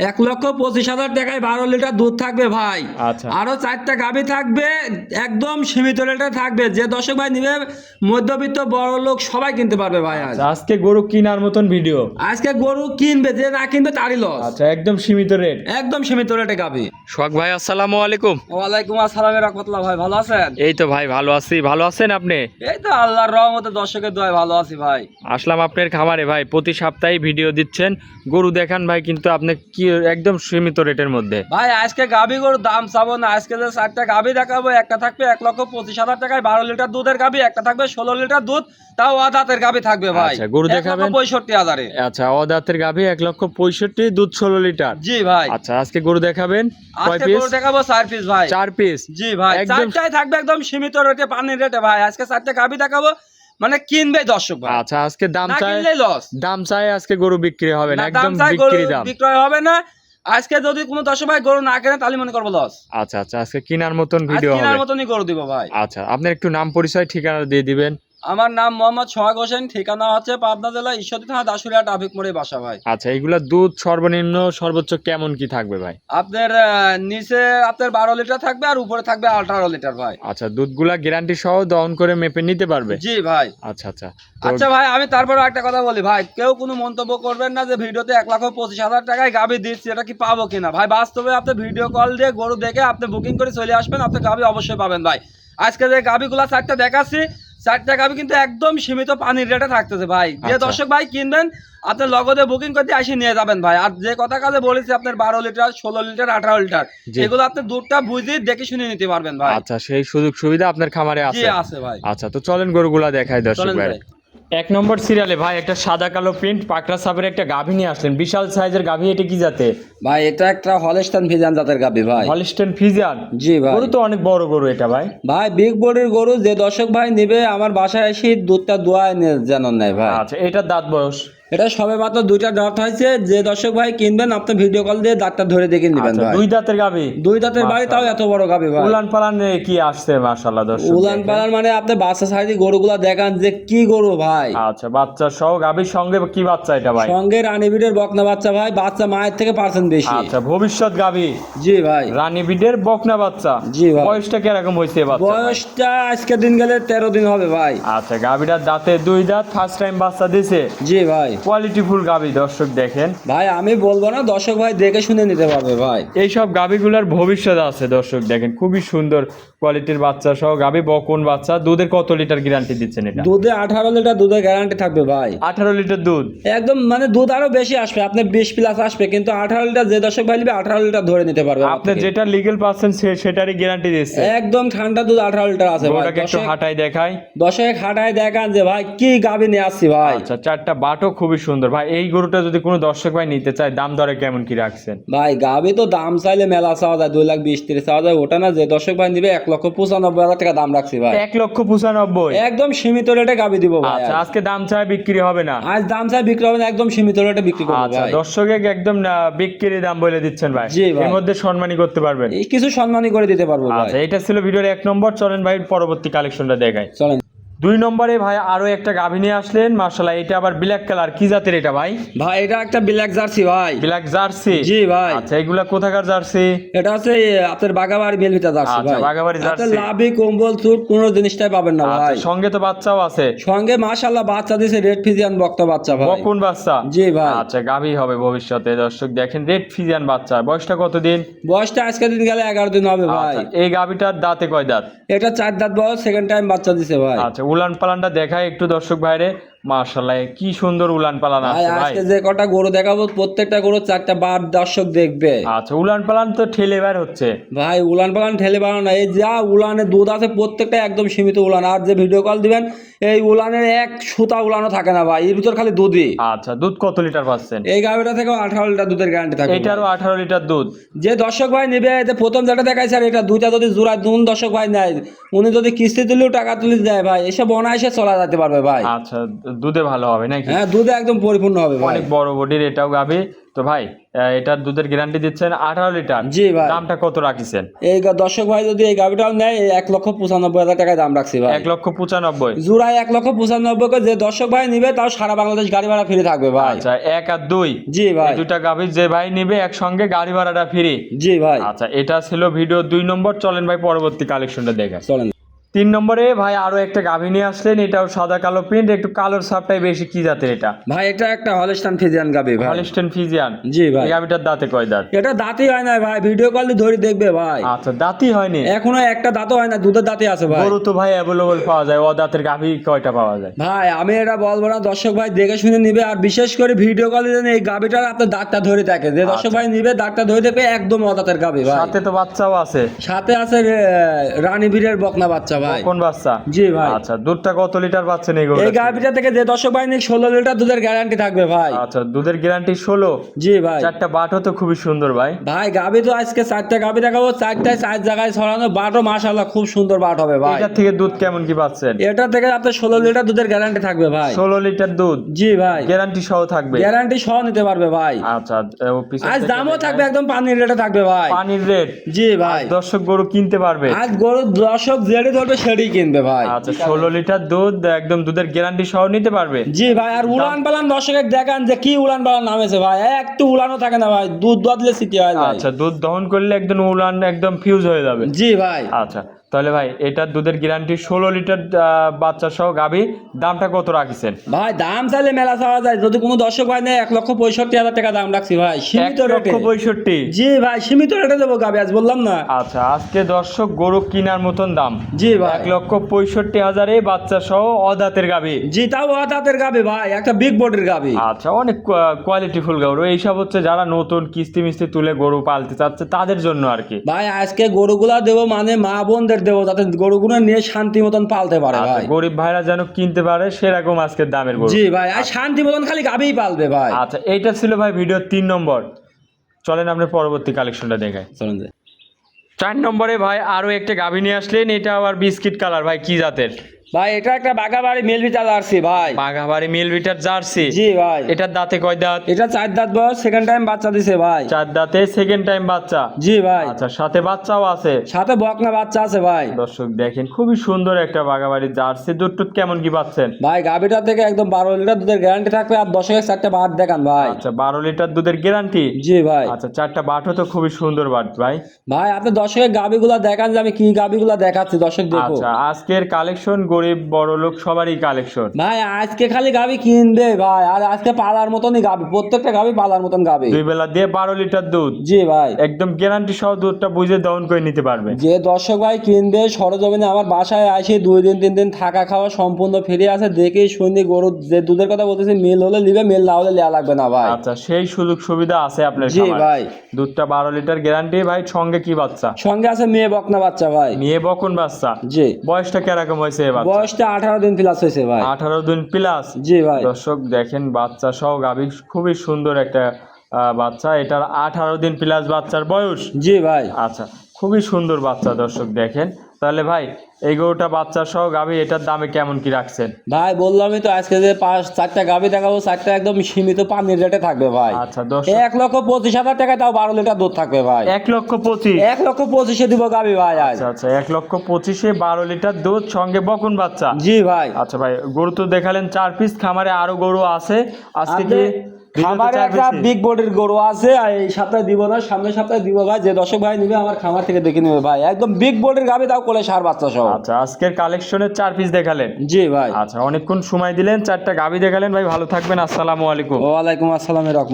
1,25,000 টাকায় 12 লিটার দুধ থাকবে ভাই। আচ্ছা। আরো 4টা গাভী থাকবে, একদম সীমিত রেটে থাকবে। যে দর্শক ভাই নিবে, মধ্যবিত্ত বড় লোক সবাই কিনতে পারবে ভাই। আচ্ছা, আজকে গরু কেনার মতন ভিডিও। আজকে গরু কিনবে, যে না কিনবে তারই লস। আচ্ছা, একদম সীমিত রেট। একদম সীমিত রেটে গাভী। সোহাগ ভাই, আসসালামু আলাইকুম। ওয়ালাইকুম আসসালাম রাহমাতুল্লাহ। ভাই ভালো আছেন? এই তো ভাই ভালো আছি। ভালো আছেন আপনি? এই তো আল্লাহর রহমতে দর্শকের দয়ায় ভালো আছি ভাই। আসলাম আপনার খামারে ভাই, প্রতি সপ্তাহে ভিডিও দিচ্ছেন, গরু দেখান ভাই, কিন্তু আপনি কি একদম সীমিত রেটের মধ্যে। ভাই আজকে গাভী গরুর দাম চাবো না। আজকে যে 4টা গাভী দেখাবো, একটা থাকবে 1,25,000 টাকায় 12 লিটার দুধের গাভী, একটা থাকবে 16 লিটার দুধ, তাও আদাতের গাভী থাকবে ভাই। আচ্ছা, গরু দেখাবেন 1,65,000-এ। আচ্ছা, অদাতের গাভী 1,65,000, দুধ 16 লিটার। জি ভাই। আচ্ছা, আজকে গরু দেখাবেন কয় আজকে পিস? গরু দেখাবো 4 পিস ভাই। 4 পিস। জি ভাই, একদম। 4টাই থাকবে একদম সীমিত রেটে, পানির রেটে ভাই। আজকে 4টা গাভী দেখাবো, মানে কিনবে দর্শক ভাই। আচ্ছা, আজকে দাম না চাই, কিনলেই লস। দাম চাই আজকে গরু বিক্রি হবে না, না, একদম দাম চাই গরু বিক্রি দাম। বিক্রয় হবে না। আজকে যদি কোনো দর্শক ভাই গরু না কেনে, তাহলে মনে করবো লস। আচ্ছা আচ্ছা, আজকে কেনার মতন আজ ভিডিও কেনার হবে। মতনই গরু দিব ভাই। আচ্ছা, আপনার একটু নাম পরিচয় ঠিকানা দিয়ে দিবেন। আমার নাম মোহাম্মদ সোহাগ হোসেন, ঠিকানা হচ্ছে পাবনা জেলা ঈশ্বরদী থানা দাসুরিয়া ট্রাফিক মোড়ে বাসা ভাই। আচ্ছা, এগুলা দুধ সর্বনিম্ন সর্বোচ্চ কেমন কি থাকবে ভাই? আপনার নিচে আপনার 12 লিটার থাকবে, আর উপরে থাকবে 18 লিটার ভাই। আচ্ছা, দুধগুলা গ্যারান্টি সহ দহন করে মেপে নিতে পারবে? জি ভাই। আচ্ছা আচ্ছা। আচ্ছা ভাই, আমি তারপরে একটা কথা বলি ভাই, কেউ কোনো মন্তব্য করবেন না যে ভিডিওতে 1,25,000 টাকায় গাভী দিচ্ছি, এটা কি পাবো কিনা ভাই। বাস্তবে আপনি ভিডিও কল দিয়ে গরু দেখে আপনি বুকিং করে চলে আসবেন, আপনি গাভী অবশ্যই পাবেন ভাই। আজকে যে গাভীগুলা 4টা দেখাচ্ছি, 4টা গাভী কিন্তু একদম সীমিত পানির রেটে থাকতেছে ভাই। যে আচ্ছা। দর্শক ভাই কিনবেন, আপনি লগদে বুকিং করতে আসি নিয়ে যাবেন ভাই। আর যে কথা কাজে বলেছি আপনার 12 লিটার, 16 লিটার, 18 লিটার, জি। এগুলো আপনি দুধটা বুঝে দেখে শুনে নিতে পারবেন ভাই। আচ্ছা, সেই সুযোগ সুবিধা আপনার খামারে জি আছে? আছে ভাই। আচ্ছা, তো চলেন গরুগুলা দেখাই দর্শক চলেন ভাই। ভাই। 1 নম্বর সিরিয়ালে ভাই একটা সাদা কালো প্রিন্ট পাকড়া সাপের একটা গাভী নিয়ে আসলেন, বিশাল সাইজের গাভী। এটা কি জাতে? ভাই এটা একটা হলস্টাইন ফ্রিজিয়ান জাতের গাভী ভাই। Holstein Friesian. জি ভাই। গরু তো অনেক বড় গরু এটা ভাই। ভাই বিগ বডির গরু, যে দর্শক ভাই নিবে আমার বাসায় এসে দুধটা দোয়ায় যেন নেয় ভাই। আচ্ছা, এটার দাঁত বয়স? এটা সবে মাত্র 2টা দাঁত হয়েছে। যে দর্শক ভাই কিনবেন, আপনি ভিডিও কল দিয়ে দাঁতটা ধরে দেখে নেবেন আচ্ছা, ভাই। 2 দাঁতের গাভী? 2 দাঁতের বাড়ি, তাও এত বড় গাভী ভাই। উলান পালান কি আসছে মাশাআল্লাহ দর্শক। উলান পালান মানে আপনি বাচ্চা সাইডে গরুগুলা দেখান যে কি গরু ভাই। আচ্ছা, বাচ্চা সহ গাভীর সঙ্গে কি বাচ্চা এটা ভাই? সঙ্গে রানী বিডের বকনা বাচ্চা ভাই, বাচ্চা মায়ের থেকে পার্সেন্ট বেশি। আচ্ছা, ভবিষ্যৎ গাভী। জি ভাই। রানী বিডের বকনা বাচ্চা। জি ভাই। বয়সটা কিরকম হয়েছে বাচ্চা? বয়সটা আজকে দিন গেলে 13 দিন হবে ভাই। আচ্ছা, গাভীটার দাঁতে 2 দাঁত, ফার্স্ট টাইম বাচ্চা দিছে। জি ভাই। কোয়ালিটি ফুল গাভী দর্শক দেখেন। ভাই আমি বলবো না, দর্শক ভাই দেখে শুনে নিতে পারবে ভাই। এইসব গাভীগুলোর ভবিষ্যৎ আছে দর্শক দেখেন, খুবই সুন্দর কোয়ালিটির বাচ্চা সহ গাভী, বকন বাচ্চা। দুধের কত লিটার গ্যারান্টি দিচ্ছেন এটা? দুধে 18 লিটার দুধের গ্যারান্টি থাকবে ভাই। 18 লিটার দুধ? একদম মানে দুধ আরো বেশি আসবে, আপনি 20 প্লাস আসবে, কিন্তু 18 লিটার যে দর্শক ভাই নিবে 18 লিটার ধরে নিতে পারবে আমার আপনি থেকে। যেটা লিগ্যাল পাচ্ছেন সেটারই গ্যারান্টি দিচ্ছে। একদম ঠান্ডা দুধ 18 লিটার আছে ভাই। ওটাকে একটু হাঁটাই দেখাই। দর্শক হাঁটায় দেখান যে ভাই কি গাভী নিয়ে আসছি ভাই। আচ্ছা, 4টা বাটও খুবই সুন্দর ভাই। এই গরুটা যদি কোনো দর্শক ভাই নিতে চায়, দাম দরে কেমন কি রাখছেন? ভাই গাভী তো দাম চাইলে মেলা চাওয়া যায়, 2,20,30 চাওয়া যায়। ওটা না, যে দর্শক ভাই নিবে 1,95,000 টাকা দাম রাখছি ভাই। 1,95,000? একদম সীমিত রেটে গাভী দিব ভাই। আচ্ছা, আজকে দাম চাই বিক্রি হবে না? আজ দাম চাই বিক্রি হবে না, একদম সীমিত রেটে বিক্রি করবো আচ্ছা, ভাই। দর্শকে একদম না বিক্রি দাম বলে দিচ্ছেন ভাই? জি ভাই। এর মধ্যে সম্মানী করতে পারবেন? এই কিছু সম্মানই করে দিতে পারবো ভাই। আচ্ছা, এটা ছিল ভিডিওর 1 নম্বর। চলেন ভাই পরবর্তী কালেকশনটা দেখাই। চলেন। 2 নম্বরে ভাই আরো একটা গাভী নিয়ে আসলেন মাশাআল্লাহ। এটা আবার ব্ল্যাক কালার, কি জাতের এটা ভাই? ভাই এটা একটা ব্ল্যাক জার্সি ভাই। Black jersey? জি ভাই। আচ্ছা, এগুলা কোথাকার জার্সি? এটা হচ্ছে আপনার বাগাবাড়ি মেলভিটা জার্সি আচ্ছা, ভাই। বাগাবাড়ি জার্সি। আপনার লাভি কম্বল চুট কোনো জিনিসটাই পাবেন না আচ্ছা, ভাই। সঙ্গে তো বাচ্চাও আছে? সঙ্গে মাশাআল্লাহ বাচ্চা দিছে, রেড ফিজিয়ান বক্তা বাচ্চা ভাই। বকন বাচ্চা? জি ভাই। আচ্ছা, গাভী হবে ভবিষ্যতে দর্শক দেখেন, রেড ফিজিয়ান বাচ্চা। বয়সটা কতদিন? বয়সটা আজকে দিন গেলে 11 দিন হবে ভাই। আচ্ছা, এই গাভীটার দাঁতে কয় দাঁত? এটা 4 দাঁত বয়স, সেকেন্ড টাইম বাচ্চা দিছে ভাই। আচ্ছা, উলান পালানটা দেখায় একটু দর্শক ভাইরে। মাশাআল্লাহ, কি সুন্দর উলান পালান ভাই আছে ভাই। আজকে যে কটা গরু দেখাবো, প্রত্যেকটা গরু 4টা বার দর্শক দেখবে। আচ্ছা, উলান পালান তো ঠেলে বের হচ্ছে ভাই উলান পালান ঠেলে বানানো না, এই যা উলানে দুধ আছে প্রত্যেকটা একদম সীমিত উলান। আর যে ভিডিও কল দিবেন, এই উলানের এক সুতা উলানও থাকে না ভাই, এর ভিতর খালি দুধই। আচ্ছা, দুধ কত লিটার পাচ্ছেন? এই গাভিটা থেকেও 18 লিটার দুধের গ্যারান্টি থাকে। এটারও 18 লিটার দুধ? যে দর্শক ভাই নেবে, যে প্রথম যেটা দেখাইছে, আর এটা দুইটা যদি জোড়ায় দুন দর্শক ভাই নেয়, উনি যদি কিস্তি তুলেও টাকা তুলে দেয় ভাই, এসব অনায়াসে চলা যেতে পারবে ভাই। আচ্ছা, দুধে ভালো হবে নাকি? হ্যাঁ, দুধে একদম পরিপূর্ণ হবে ভাই। অনেক বড় বডির এটাও গাভী। তো ভাই এটার দুধের গ্যারান্টি দিচ্ছেন 18 লিটার। জি ভাই। দামটা কত রাখিছেন? এই দর্শক ভাই যদি এই গাভিটাও নেয় 1,95,000 টাকায় দাম রাখছি ভাই। 1,95,000 জোড়ায় 1,95,000 করে যে দর্শক ভাই নিবে তাও সারা বাংলাদেশ গাড়ি ভাড়া ফ্রি থাকবে ভাই। আচ্ছা, 1 আর 2 জি ভাই। এই দুটা গাভী যে ভাই নিবে একসঙ্গে গাড়ি ভাড়াটা ফ্রি। জি ভাই। আচ্ছা, এটা ছিল ভিডিও 2 নম্বর। চলেন ভাই পরবর্তী কালেকশনটা দেখেন। চলেন। 3 নম্বরে ভাই আরো একটা গাভী নিয়ে আসলেন, এটাও সাদা কালো প্রিন্ট, একটু কালোর ছাপটাই বেশি। কি জাতের এটা? ভাই এটা একটা হলস্টাইন ফ্রিজিয়ান গাভি ভাই। Holstein Friesian. জি ভাই। এই গাভীটার দাঁতে কয় দাঁত? এটা দাঁতই হয় না ভাই, ভিডিও কল দিয়ে ধরে দেখবে ভাই। আচ্ছা, দাঁতই হয়নি এখনো একটা দাঁতও হয় না, দুধের দাঁতই আছে ভাই। গরু তো ভাই অ্যাভেলেবল পাওয়া যায়, ও দাঁতের গাভী কয়টা পাওয়া যায়? ভাই আমি এটা বলবো না, দর্শক ভাই দেখে শুনে নিবে। আর বিশেষ করে ভিডিও কলে যেন এই গাভিটার আপনার দাঁতটা ধরে থাকে, যে দর্শক ভাই নিবে দাঁতটা ধরে দেখবে একদম অদাঁতের গাভি ভাই। সাথে তো বাচ্চাও আছে। সাথে আছে রানী বীরের বকনা বাচ্চা ভাই। কোন বাচ্চা? জি ভাই। আচ্ছা, দুধটা কত লিটার পাচ্ছেন এই গরু? এই গাভিটা থেকে যে দর্শক ভাই নিক 16 লিটার দুধের গ্যারান্টি থাকবে ভাই। আচ্ছা, দুধের গ্যারান্টি 16। জি ভাই। চারটা বাটও তো খুবই সুন্দর ভাই। ভাই গাভি তো আজকে 4টা গাভি দেখাবো, 4টায় 4 জায়গায় ছড়ানো বাটও মাশাআল্লাহ খুব সুন্দর বাট হবে ভাই। এটা থেকে দুধ কেমন কি পাচ্ছেন? এটা থেকে আপনার 16 লিটার দুধের গ্যারান্টি থাকবে ভাই। 16 লিটার দুধ? জি ভাই। গ্যারান্টি সহ থাকবে? গ্যারান্টি সহ নিতে পারবে ভাই। আচ্ছা, আজ দামও থাকবে একদম পানির রেটে থাকবে ভাই। পানির রেট? জি ভাই। দর্শক গরু কিনতে পারবে? আজ গরু দর্শক যেটি ধরবে সেটাই কিনবে ভাই। আচ্ছা, 16 লিটার দুধ একদম দুধের গ্যারান্টি সহ নিতে পারবে? জি ভাই। আর উলান পালান দর্শকের দেখান যে কি উলান পালান নামেছে ভাই, একটু উলানও থাকে না ভাই, দুধ দদলে সিটি হয় ভাই। আচ্ছা, দুধ দহন করলে একদম উলান একদম ফিউজ হয়ে যাবে। জি ভাই। আচ্ছা, তাহলে ভাই এটার দুধের গ্যারান্টি 16 লিটার বাচ্চা সহ গাভী, দামটা কত রাখিছেন? ভাই দাম চাইলে মেলা চাওয়া যায়, যদি কোনো দর্শক ভাই নেয় 1,65,000 টাকা দাম রাখছি ভাই, সীমিত রেটে। 1,65,000? জি ভাই, সীমিত রেটে দেবো গাভি, আজ বললাম না। আচ্ছা, আজকে দর্শক গরু কেনার মতন দাম। জি ভাই। 1,65,000 বাচ্চা সহ অদাঁতের গাভী। জি, তাও দাঁতের গাভি ভাই, একটা বিগ বডির গাভি। আচ্ছা, অনেক কোয়ালিটিফুল গরু। এইসব হচ্ছে যারা নতুন কিস্তি মিস্তি তুলে গরু পালতে চাচ্ছে তাদের জন্য আর কি। ভাই আজকে গরুগুলা দেবো মানে মা বোনদের দেবো, যাতে গরুগুলো নিয়ে শান্তি মতন পালতে পারে আচ্ছা, ভাই। গরিব ভাইরা যেন কিনতে পারে সেরকম আজকের দামের গরু। জি ভাই, আর শান্তি মতন খালি গাভিই পালবে ভাই। আচ্ছা, এইটা ছিল ভাই ভিডিও 3 নম্বর। চলেন আমরা পরবর্তী কালেকশনটা দেখাই। চলেন যাই। 4 নম্বরে ভাই আরো একটা গাভী নিয়ে আসলেন, এটা আবার বিস্কিট কালার। ভাই কি জাতের? ভাই এটা একটা বাগাবাড়ি মেলবিটা জার্সি ভাই। বাঘাবাড়ি মিলভিটার জার্সি? জি ভাই। এটার দাঁতে কয় দাঁত? এটা 4 দাঁত বয়স, সেকেন্ড টাইম বাচ্চা দিছে ভাই। 4 দাঁতে সেকেন্ড টাইম বাচ্চা? জি ভাই। আচ্ছা, সাথে বাচ্চাও আছে? সাথে বকনা বাচ্চা আছে ভাই। দর্শক দেখেন খুবই সুন্দর একটা বাঘাবাড়ির জার্সি। দুধ টুধ কেমন কি পাচ্ছেন? ভাই গাভিটা থেকে একদম 12 লিটার দুধের গ্যারান্টি থাকবে, আর দর্শকের 4টা বাট দেখান ভাই। আচ্ছা, 12 লিটার দুধের গ্যারান্টি? জি ভাই। আচ্ছা, 4টা বাটও তো খুবই সুন্দর বাট ভাই। ভাই আপনি দর্শকের গাভিগুলা দেখান যে আমি কি গাভিগুলা দেখাচ্ছি, দর্শক দেখো। আচ্ছা, আজকের কালেকশন গরিব বড় লোক সবারই কালেকশন ভাই আজকে খালি গাভি কিনবে ভাই, আর আজকে পালার মতনই গাভি, প্রত্যেকটা গাভি পালার মতন গাভি। 2 বেলা দিয়ে 12 লিটার দুধ? জি ভাই। একদম গ্যারান্টি সহ দুধটা বুঝে দহন করে নিতে পারবে। যে দর্শক ভাই কিনবে সরজমিনে আমার বাসায় আসে 2 দিন 3 দিন থাকা খাওয়া সম্পূর্ণ ফ্রি আছে, দেখে শুনে গরু যে দুধের কথা বলতেছি, মিল হলে নিবে, মিল না হলে নেওয়া লাগবে না ভাই। আচ্ছা, সেই সুযোগ সুবিধা আছে আপনার জি খামারে? ভাই। দুধটা 12 লিটার গ্যারান্টি ভাই। সঙ্গে কি বাচ্চা? সঙ্গে আছে মেয়ে বকনা বাচ্চা ভাই। মেয়ে বকন বাচ্চা? জি। বয়সটা কিরকম হয়েছে এবার? বয়সটা 18 দিন প্লাস হয়েছে ভাই। 18 দিন প্লাস? জি ভাই। দর্শক দেখেন বাচ্চা সহ গাভী, খুবই সুন্দর একটা বাচ্চা। এটার 18 দিন প্লাস বাচ্চার বয়স? জি ভাই। আচ্ছা, খুবই সুন্দর বাচ্চা দর্শক দেখেন। তাহলে ভাই এই গরুটা বাচ্চা সহ গাভী, এটার দামে কেমন কি রাখছেন? ভাই বললামই তো, আজকে যে 4টা গাভি দেখাবো, 4টা একদম সীমিত পানির রেটে থাকবে ভাই। আচ্ছা, দর্শক 1,25,000 টাকায় তাও 12 লিটার দুধ থাকবে ভাই। 1,25,000? 1,25,000 দিব গাভি ভাই আজ। আচ্ছা আচ্ছা, 1,25,000 12 লিটার দুধ সঙ্গে বকন বাচ্চা? জি ভাই। আচ্ছা ভাই, গরু তো দেখালেন 4 পিস, খামারে আরো গরু আছে আজকে কি? খামারে একটা বিগ বডির গরু আছে, আর এই সপ্তাহে দিব না, সামনের সপ্তাহে দিব ভাই। যে দর্শক ভাই নিবে আমার খামার থেকে দেখে নেবে ভাই, একদম বিগ বডির গাভি, তাও কোলে সার বাচ্চা সহ। আচ্ছা, আজকের কালেকশনের 4 পিস দেখালেন? জি ভাই। আচ্ছা, অনেকক্ষণ সময় দিলেন, 4টা গাভি দেখালেন ভাই। ভালো থাকবেন, আসসালামু আলাইকুম। ওয়ালাইকুম আসসালাম রহমত।